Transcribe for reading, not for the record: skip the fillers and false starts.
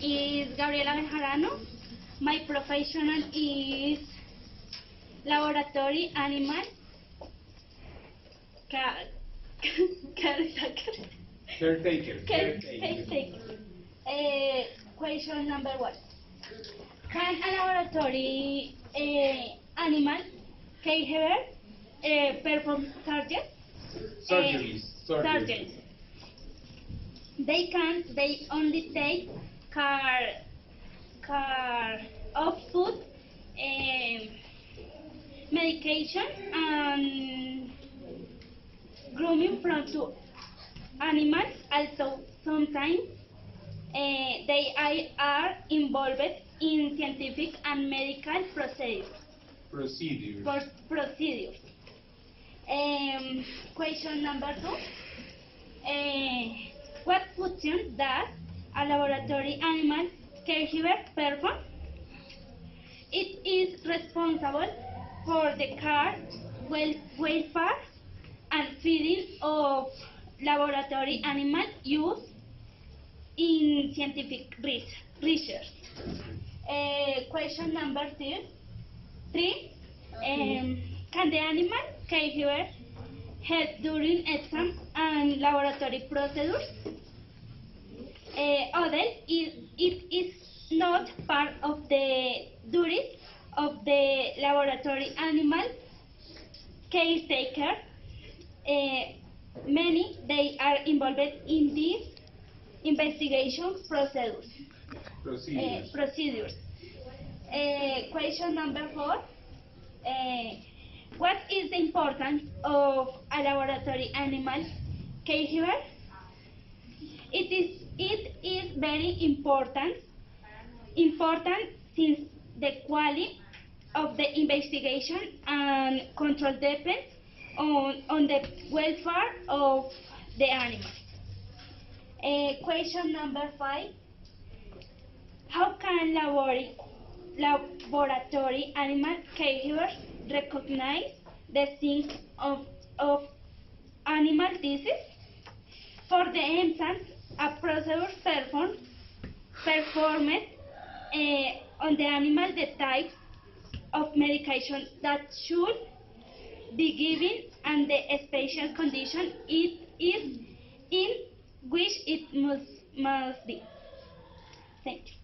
is Gabriela Bejarano. My profession is laboratory animal caretaker. Caretaker. Question number 1. Can a laboratory animal caregiver perform surgeries? They only take care of food, medication, and grooming from two animals. Also, sometimes they are involved in scientific and medical procedures. Question number 2. What function does a laboratory animal caregiver perform? It is responsible for the care, welfare, and feeding of laboratory animals used in scientific research. Question number 3. Can the animal caregiver help during exam and laboratory procedures? Although it is not part of the duties of the laboratory animal caretaker, many they are involved in these investigation procedures. Question number 4. What is the importance of a laboratory animal caregiver? It is very important since the quality of the investigation and control depends on the welfare of the animal. Question number 5. How can laboratory animal caregivers recognize the signs of animal disease? For the instance, a procedure performed on the animal, the type of medication that should be given, and the special condition it is in which it must be. Thank you.